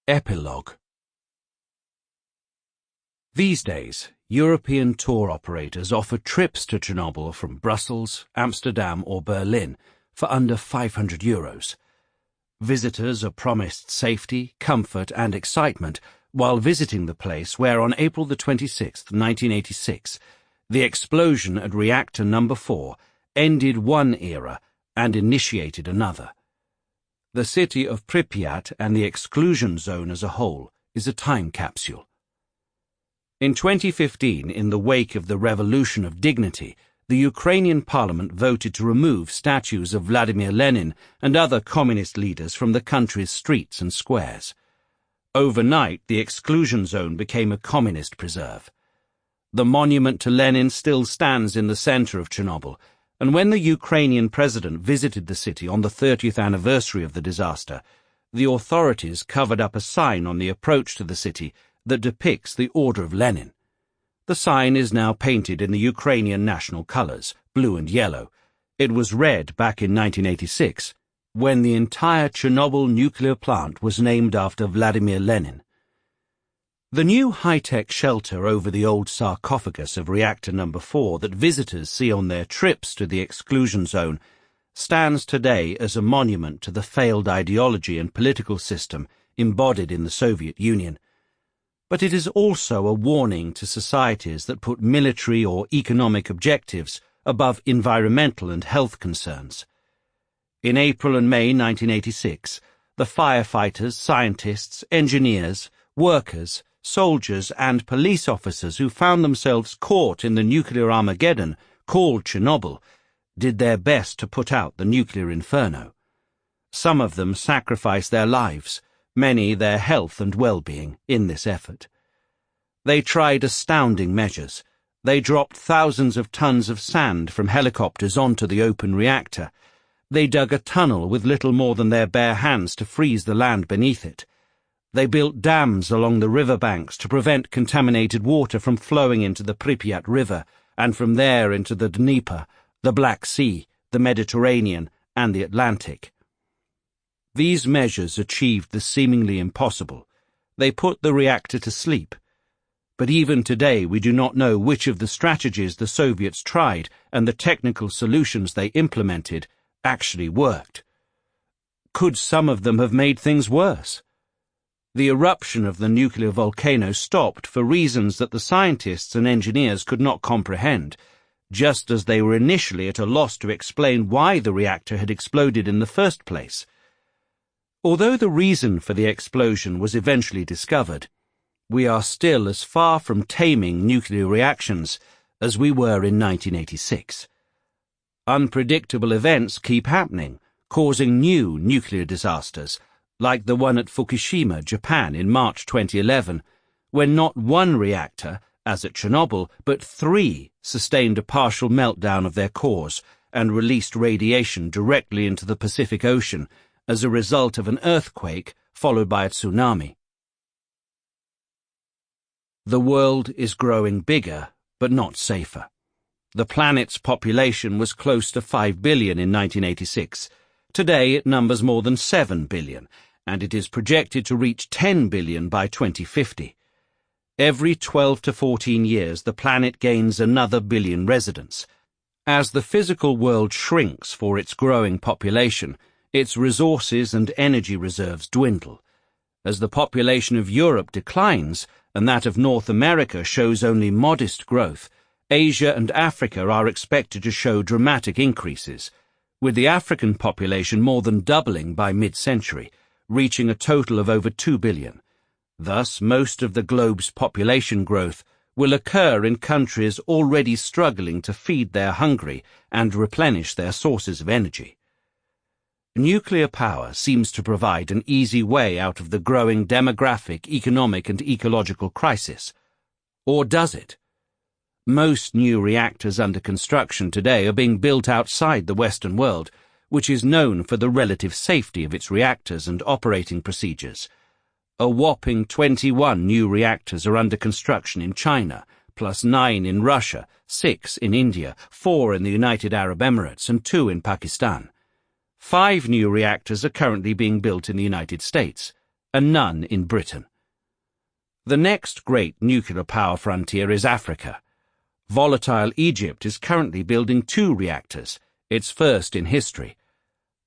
Epilogue. These days, European tour operators offer trips to Chernobyl from Brussels, Amsterdam or Berlin for under €500. Visitors are promised safety, comfort and excitement while visiting the place where on April 26, 1986, the explosion at reactor number 4 ended one era and initiated another. The city of Pripyat and the exclusion zone as a whole is a time capsule. In 2015, in the wake of the Revolution of Dignity, the Ukrainian parliament voted to remove statues of Vladimir Lenin and other communist leaders from the country's streets and squares. Overnight, the exclusion zone became a communist preserve. The monument to Lenin still stands in the center of Chernobyl, and when the Ukrainian president visited the city on the 30th anniversary of the disaster, the authorities covered up a sign on the approach to the city that depicts the Order of Lenin. The sign is now painted in the Ukrainian national colors, blue and yellow. It was red back in 1986, when the entire Chernobyl nuclear plant was named after Vladimir Lenin. The new high-tech shelter over the old sarcophagus of reactor number 4 that visitors see on their trips to the exclusion zone stands today as a monument to the failed ideology and political system embodied in the Soviet Union. But it is also a warning to societies that put military or economic objectives above environmental and health concerns. In April and May 1986, the firefighters, scientists, engineers, workers, soldiers and police officers who found themselves caught in the nuclear Armageddon called Chernobyl did their best to put out the nuclear inferno. Some of them sacrificed their lives, many their health and well-being, in this effort. They tried astounding measures. They dropped thousands of tons of sand from helicopters onto the open reactor. They dug a tunnel with little more than their bare hands to freeze the land beneath it. They built dams along the riverbanks to prevent contaminated water from flowing into the Pripyat River and from there into the Dnieper, the Black Sea, the Mediterranean, and the Atlantic. These measures achieved the seemingly impossible. They put the reactor to sleep. But even today we do not know which of the strategies the Soviets tried and the technical solutions they implemented actually worked. Could some of them have made things worse? The eruption of the nuclear volcano stopped for reasons that the scientists and engineers could not comprehend, just as they were initially at a loss to explain why the reactor had exploded in the first place. Although the reason for the explosion was eventually discovered, we are still as far from taming nuclear reactions as we were in 1986. Unpredictable events keep happening, causing new nuclear disasters, like the one at Fukushima, Japan in March 2011, when not one reactor, as at Chernobyl, but 3 sustained a partial meltdown of their cores and released radiation directly into the Pacific Ocean as a result of an earthquake followed by a tsunami. The world is growing bigger, but not safer. The planet's population was close to 5 billion in 1986. Today it numbers more than 7 billion, and it is projected to reach 10 billion by 2050. Every 12 to 14 years the planet gains another billion residents. As the physical world shrinks for its growing population, its resources and energy reserves dwindle. As the population of Europe declines, and that of North America shows only modest growth, Asia and Africa are expected to show dramatic increases, with the African population more than doubling by mid-century, reaching a total of over 2 billion. Thus, most of the globe's population growth will occur in countries already struggling to feed their hungry and replenish their sources of energy. Nuclear power seems to provide an easy way out of the growing demographic, economic and ecological crisis. Or does it? Most new reactors under construction today are being built outside the Western world, which is known for the relative safety of its reactors and operating procedures. A whopping 21 new reactors are under construction in China, plus 9 in Russia, 6 in India, 4 in the United Arab Emirates, and 2 in Pakistan. 5 new reactors are currently being built in the United States. and none in Britain. The next great nuclear power frontier is Africa. Volatile Egypt is currently building 2 reactors, its first in history.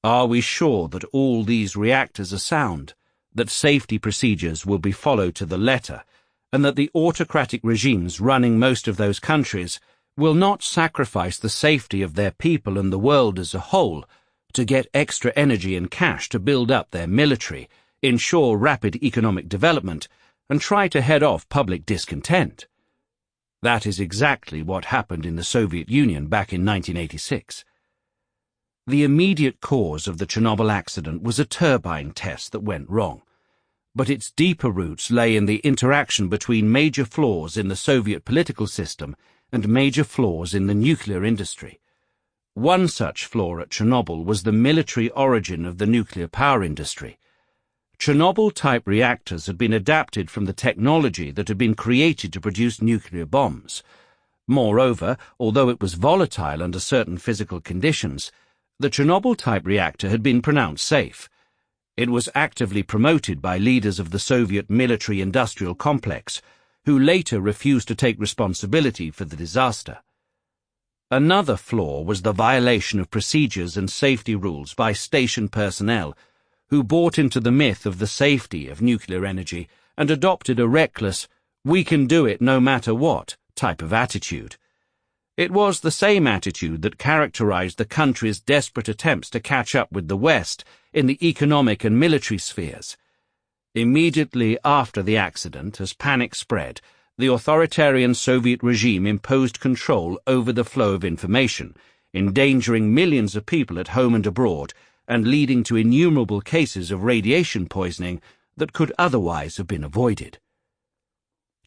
Are we sure that all these reactors are sound, that safety procedures will be followed to the letter, and that the autocratic regimes running most of those countries will not sacrifice the safety of their people and the world as a whole to get extra energy and cash to build up their military, ensure rapid economic development, and try to head off public discontent? That is exactly what happened in the Soviet Union back in 1986. The immediate cause of the Chernobyl accident was a turbine test that went wrong, but its deeper roots lay in the interaction between major flaws in the Soviet political system and major flaws in the nuclear industry. One such flaw at Chernobyl was the military origin of the nuclear power industry. Chernobyl-type reactors had been adapted from the technology that had been created to produce nuclear bombs. Moreover, although it was volatile under certain physical conditions, the Chernobyl-type reactor had been pronounced safe. It was actively promoted by leaders of the Soviet military-industrial complex, who later refused to take responsibility for the disaster. Another flaw was the violation of procedures and safety rules by station personnel, who bought into the myth of the safety of nuclear energy and adopted a reckless, "we can do it no matter what" type of attitude. It was the same attitude that characterized the country's desperate attempts to catch up with the West in the economic and military spheres. Immediately after the accident, as panic spread, the authoritarian Soviet regime imposed control over the flow of information, endangering millions of people at home and abroad, and leading to innumerable cases of radiation poisoning that could otherwise have been avoided.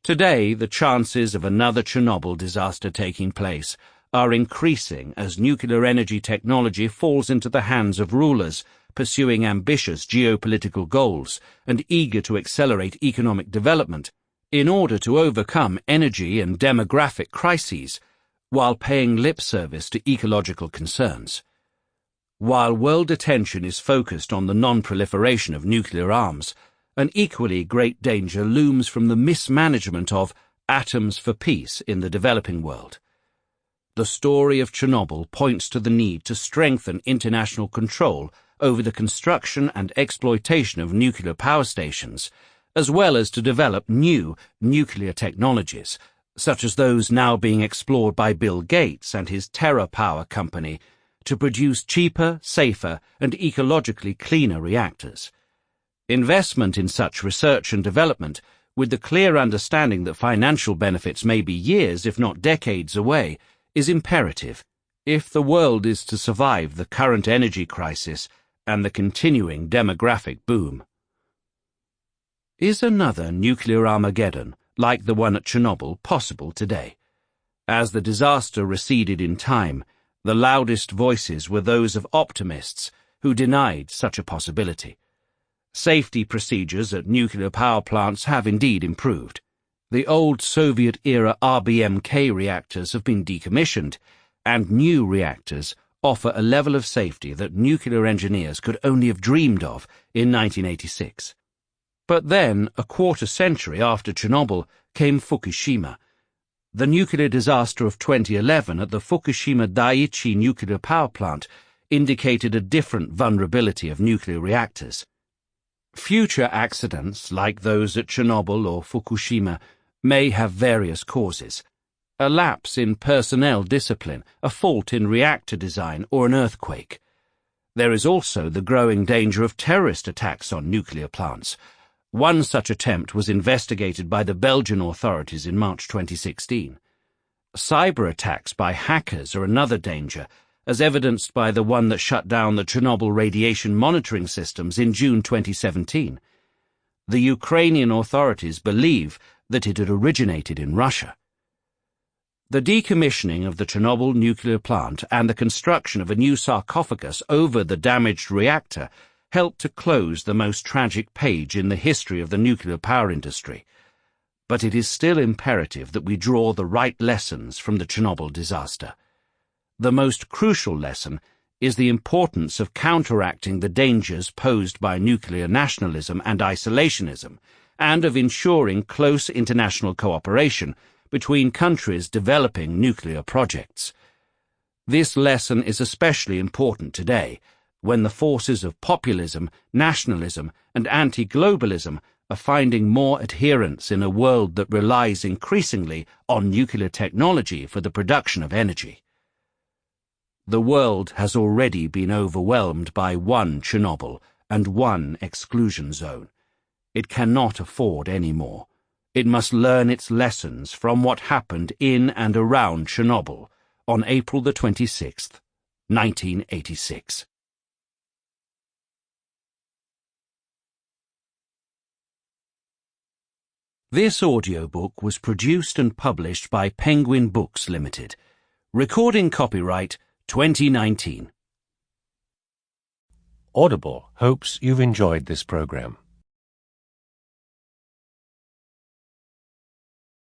Today, the chances of another Chernobyl disaster taking place are increasing as nuclear energy technology falls into the hands of rulers pursuing ambitious geopolitical goals and eager to accelerate economic development in order to overcome energy and demographic crises while paying lip service to ecological concerns. While world attention is focused on the non-proliferation of nuclear arms, an equally great danger looms from the mismanagement of atoms for peace in the developing world. The story of Chernobyl points to the need to strengthen international control over the construction and exploitation of nuclear power stations, as well as to develop new nuclear technologies, such as those now being explored by Bill Gates and his TerraPower company, to produce cheaper, safer, and ecologically cleaner reactors. Investment in such research and development, with the clear understanding that financial benefits may be years, if not decades, away, is imperative if the world is to survive the current energy crisis and the continuing demographic boom. Is another nuclear Armageddon, like the one at Chernobyl, possible today? As the disaster receded in time, the loudest voices were those of optimists who denied such a possibility. Safety procedures at nuclear power plants have indeed improved. The old Soviet-era RBMK reactors have been decommissioned, and new reactors offer a level of safety that nuclear engineers could only have dreamed of in 1986. But then, a quarter century after Chernobyl, came Fukushima. The nuclear disaster of 2011 at the Fukushima Daiichi nuclear power plant indicated a different vulnerability of nuclear reactors. Future accidents, like those at Chernobyl or Fukushima, may have various causes: a lapse in personnel discipline, a fault in reactor design, or an earthquake. There is also the growing danger of terrorist attacks on nuclear plants. One such attempt was investigated by the Belgian authorities in March 2016. Cyber attacks by hackers are another danger, as evidenced by the one that shut down the Chernobyl radiation monitoring systems in June 2017. The Ukrainian authorities believe that it had originated in Russia. The decommissioning of the Chernobyl nuclear plant and the construction of a new sarcophagus over the damaged reactor helped to close the most tragic page in the history of the nuclear power industry. But it is still imperative that we draw the right lessons from the Chernobyl disaster. The most crucial lesson is the importance of counteracting the dangers posed by nuclear nationalism and isolationism, and of ensuring close international cooperation between countries developing nuclear projects. This lesson is especially important today, when the forces of populism, nationalism, and anti-globalism are finding more adherents in a world that relies increasingly on nuclear technology for the production of energy. The world has already been overwhelmed by one Chernobyl and one exclusion zone. It cannot afford any more. It must learn its lessons from what happened in and around Chernobyl on April the 26th, 1986. This audiobook was produced and published by Penguin Books Limited. Recording copyright 2019. Audible hopes you've enjoyed this program.